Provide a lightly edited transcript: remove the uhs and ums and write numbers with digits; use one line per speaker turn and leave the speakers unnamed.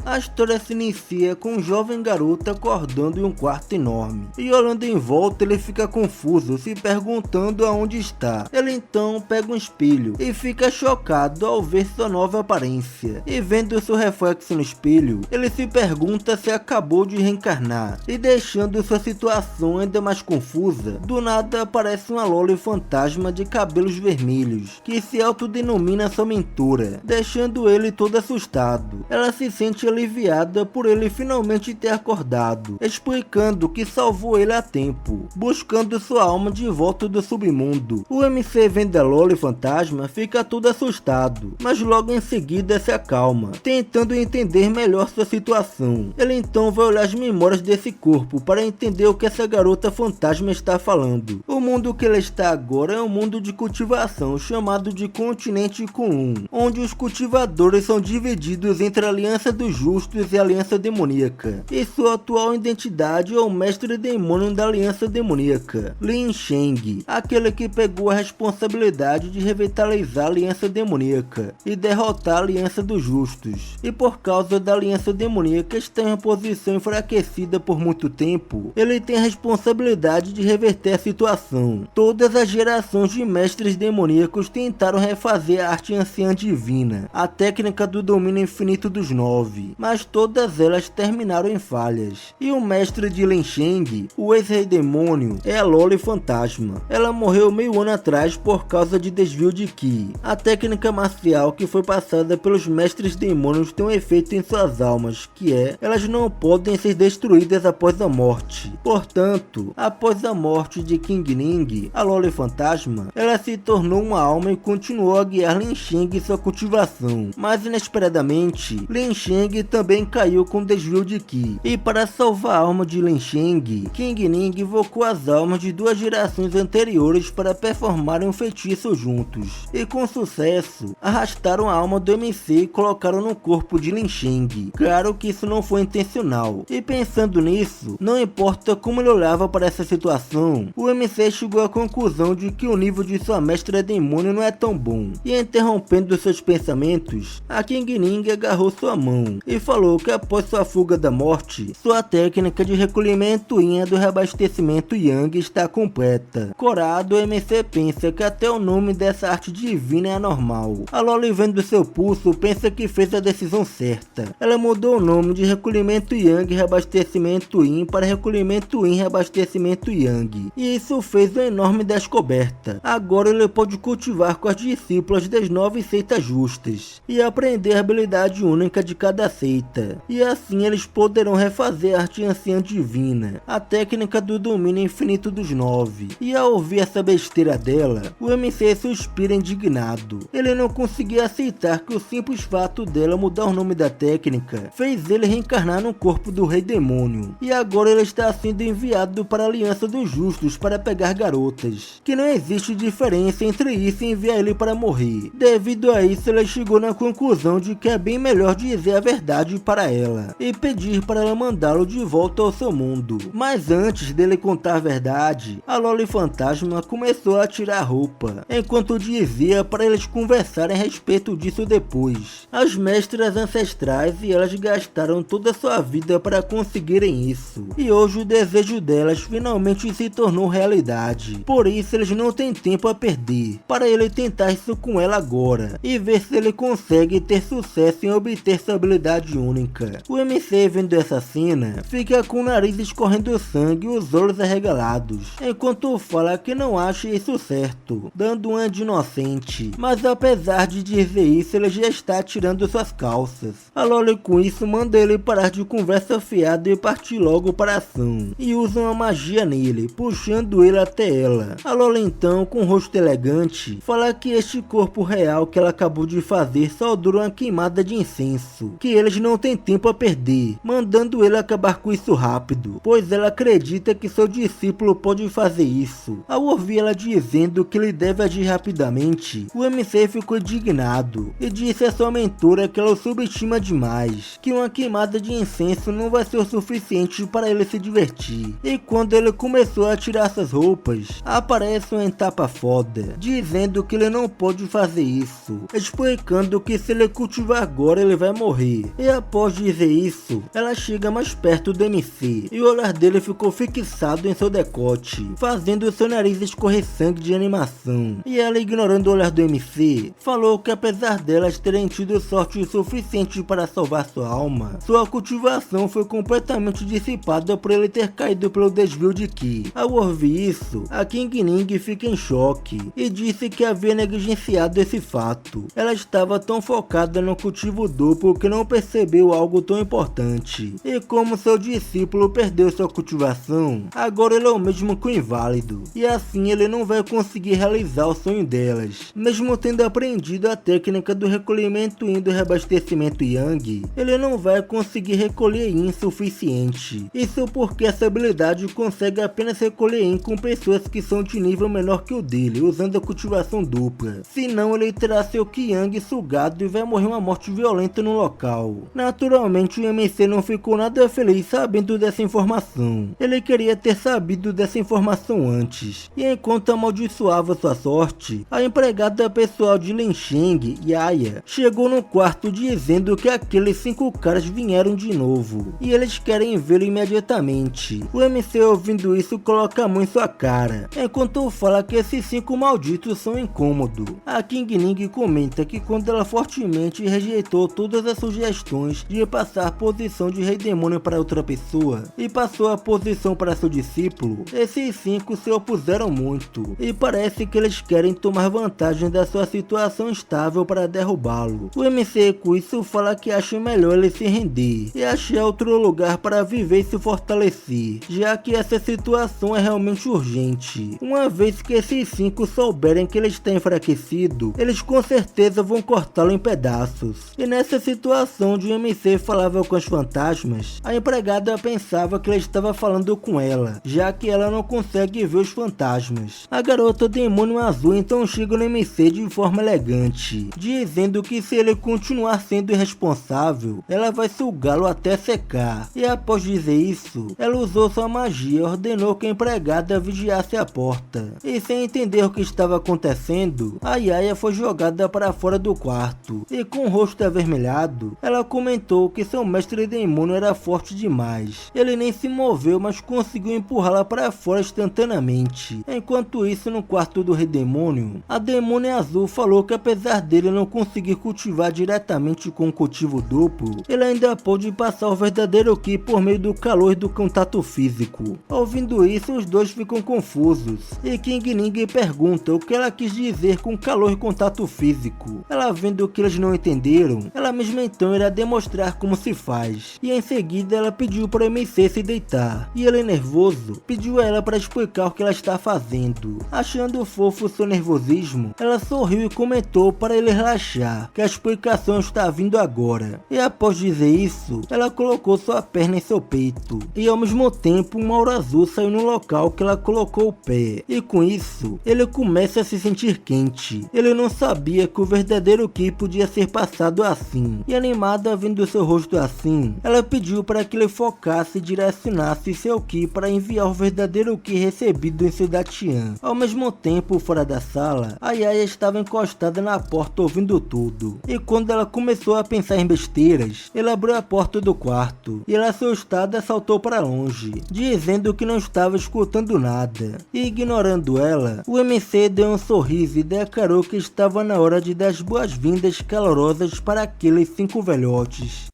A história se inicia com um jovem garoto acordando em um quarto enorme, e olhando em volta ele fica confuso, se perguntando aonde está. Ele então pega um espelho e fica chocado ao ver sua nova aparência, e vendo seu reflexo no espelho, ele se pergunta se acabou de reencarnar, e deixando sua situação ainda mais confusa, do nada aparece uma Loli fantasma de cabelos vermelhos, que se autodenomina sua mentora, deixando ele todo assustado. Ela se sente aliviada por ele finalmente ter acordado, explicando que salvou ele a tempo, buscando sua alma de volta do submundo. O MC vendo a Loli fantasma fica todo assustado, mas logo em seguida se acalma, tentando entender melhor sua situação. Ele então vai olhar as memórias desse corpo para entender o que essa garota fantasma está falando. O mundo que ele está agora é um mundo de cultivação chamado de Continente Comum, onde os cultivadores são divididos entre a Aliança dos Justos e a Aliança Demoníaca, e sua atual identidade é o mestre demônio da Aliança Demoníaca, Lin Sheng, aquele que pegou a responsabilidade de revitalizar a Aliança Demoníaca e derrotar a Aliança dos Justos, e por causa da Aliança Demoníaca estar em uma posição enfraquecida por muito tempo, ele tem a responsabilidade de reverter a situação. Todas as gerações de mestres demoníacos tentaram refazer a arte anciã divina, a técnica do domínio infinito dos 9, mas todas elas terminaram em falhas. E o mestre de Lin Sheng, o ex-rei demônio, é a Loli fantasma. Ela morreu meio ano atrás por causa de desvio de Ki. A técnica marcial que foi passada pelos mestres demônios tem um efeito em suas almas, que é, elas não podem ser destruídas após a morte. Portanto, após a morte de King Ning, a Loli fantasma, ela se tornou uma alma e continuou a guiar Lin Sheng em sua cultivação. Mas inesperadamente, Lin Sheng também caiu com desvio de Ki. E para salvar a alma de Lin Sheng, King Ning invocou as almas de duas gerações anteriores para performarem um feitiço juntos. E com sucesso, arrastaram a alma do MC e colocaram no corpo de Lin Sheng. Claro que isso não foi intencional. E pensando nisso, não importa como ele olhava para essa situação, o MC chegou à conclusão de que o nível de sua mestra demônio não é tão bom. E interrompendo seus pensamentos, a King Ning agarrou sua mão e falou que após sua fuga da morte, sua técnica de recolhimento Yin do reabastecimento Yang está completa. Corado, o MC pensa que até o nome dessa arte divina é anormal. A Loli vendo seu pulso pensa que fez a decisão certa. Ela mudou o nome de recolhimento Yang reabastecimento Yin para recolhimento Yin reabastecimento Yang. E isso fez uma enorme descoberta. Agora ele pode cultivar com as discípulas das 9 seitas justas e aprender a habilidade única de cada seita. E assim eles poderão refazer a arte anciã divina, a técnica do domínio infinito dos 9. E ao ouvir essa besteira dela, o MC suspira indignado. Ele não conseguia aceitar que o simples fato dela mudar o nome da técnica fez ele reencarnar no corpo do rei demônio. E agora ele está sendo enviado para a Aliança dos Justos para pegar garotas, que não existe diferença entre isso e enviar ele para morrer. Devido a isso, ele chegou na conclusão de que é bem melhor dizer a verdade para ela e pedir para ela mandá-lo de volta ao seu mundo. Mas antes dele contar a verdade, a Loli fantasma começou a tirar a roupa, enquanto dizia para eles conversarem a respeito disso depois. As mestras ancestrais e elas gastaram toda a sua vida para conseguirem isso, e hoje o desejo delas finalmente se tornou realidade. Por isso eles não têm tempo a perder, para ele tentar isso com ela agora, e ver se ele consegue ter sucesso em obter sua habilidade única. O MC vendo essa cena, fica com o nariz escorrendo sangue e os olhos arregalados, enquanto fala que não acha isso certo, dando uma de inocente. Mas apesar de dizer isso, ele já está tirando suas calças. A Loli com isso manda ele parar de conversa fiada e partir logo para a ação, e usa uma magia nele, puxando ele até ela. A Loli então, com um rosto elegante, fala que este corpo real que ela acabou de fazer só dura uma queimada de incenso, que eles não têm tempo a perder, mandando ele acabar com isso rápido, pois ela acredita que seu discípulo pode fazer isso. Ao ouvir ela dizendo que ele deve agir rapidamente, o MC ficou indignado e disse a sua mentora que ela o subestima demais, que uma queimada de incenso não vai ser o suficiente para ele se divertir. E quando ele começou a tirar suas roupas, aparece uma etapa foda, dizendo que ele não pode fazer isso, explicando que se ele cultivar agora ele vai morrer, E após dizer isso, ela chega mais perto do MC e o olhar dele ficou fixado em seu decote, fazendo seu nariz escorrer sangue de animação. E ela, ignorando o olhar do MC, falou que apesar delas terem tido sorte suficiente para salvar sua alma, sua cultivação foi completamente dissipada por ele ter caído pelo desvio de Ki. Ao ouvir isso, a King Ning fica em choque e disse que havia negligenciado esse fato. Ela estava tão focada no cultivo duplo que não percebeu algo tão importante. E como seu discípulo perdeu sua cultivação, agora ele é o mesmo que o inválido, e assim ele não vai conseguir realizar o sonho delas. Mesmo tendo aprendido a técnica do recolhimento Yin do reabastecimento Yang, ele não vai conseguir recolher Yin suficiente. Isso porque essa habilidade consegue apenas recolher Yin com pessoas que são de nível menor que o dele, usando a cultivação dupla. Senão ele terá seu Qi Yang sugado e vai morrer uma morte violenta no local. Naturalmente o MC não ficou nada feliz sabendo dessa informação. Ele queria ter sabido dessa informação antes. E enquanto amaldiçoava sua sorte, a empregada pessoal de Lin Sheng, Yaya, chegou no quarto dizendo que aqueles 5 caras vieram de novo e eles querem vê-lo imediatamente. O MC, ouvindo isso, coloca a mão em sua cara, enquanto fala que esses 5 malditos são incômodos. A King Ning comenta que quando ela fortemente rejeitou todas as sugestões de passar a posição de Rei Demônio para outra pessoa e passou a posição para seu discípulo, esses 5 se opuseram muito e parece que eles querem tomar vantagem da sua situação estável para derrubá-lo. O MC com isso fala que acha melhor ele se render e achar outro lugar para viver e se fortalecer, já que essa situação é realmente urgente. Uma vez que esses 5 souberem que ele está enfraquecido, eles com certeza vão cortá-lo em pedaços. E nessa situação onde o MC falava com os fantasmas, a empregada pensava que ele estava falando com ela, já que ela não consegue ver os fantasmas. A garota demônio azul então chega no MC de forma elegante, dizendo que se ele continuar sendo irresponsável, ela vai sugá-lo até secar. E após dizer isso, ela usou sua magia e ordenou que a empregada vigiasse a porta. E sem entender o que estava acontecendo, a Yaya foi jogada para fora do quarto, e com o rosto avermelhado, ela comentou que seu mestre demônio era forte demais. Ele nem se moveu, mas conseguiu empurrá-la para fora instantaneamente. Enquanto isso, no quarto do Rei Demônio, a Demônia Azul falou que apesar dele não conseguir cultivar diretamente com o cultivo duplo, ele ainda pode passar o verdadeiro Ki por meio do calor e do contato físico. Ouvindo isso, os dois ficam confusos, e King Ning pergunta o que ela quis dizer com calor e contato físico. Ela, vendo que eles não entenderam, ela mesma então irá demonstrar como se faz, e em seguida ela pediu para o MC se deitar, e ele, nervoso, pediu a ela para explicar o que ela está fazendo. Achando fofo seu nervosismo, ela sorriu e comentou para ele relaxar, que a explicação está vindo agora. E após dizer isso, ela colocou sua perna em seu peito, e ao mesmo tempo uma aura azul saiu no local que ela colocou o pé, e com isso, ele começa a se sentir quente. Ele não sabia que o verdadeiro Ki podia ser passado assim, e animada vendo seu rosto assim, ela pediu para que ele focasse e direcionasse seu Ki para enviar o verdadeiro Ki recebido em seu Datian. Ao mesmo tempo, fora da sala, a Yaya estava encostada na porta ouvindo tudo, e quando ela começou a pensar em besteiras, ele abriu a porta do quarto, e ela, assustada, saltou para longe, dizendo que não estava escutando nada. E ignorando ela, o MC deu um sorriso e declarou que estava na hora de dar as boas-vindas calorosas para aqueles 5 velhotes.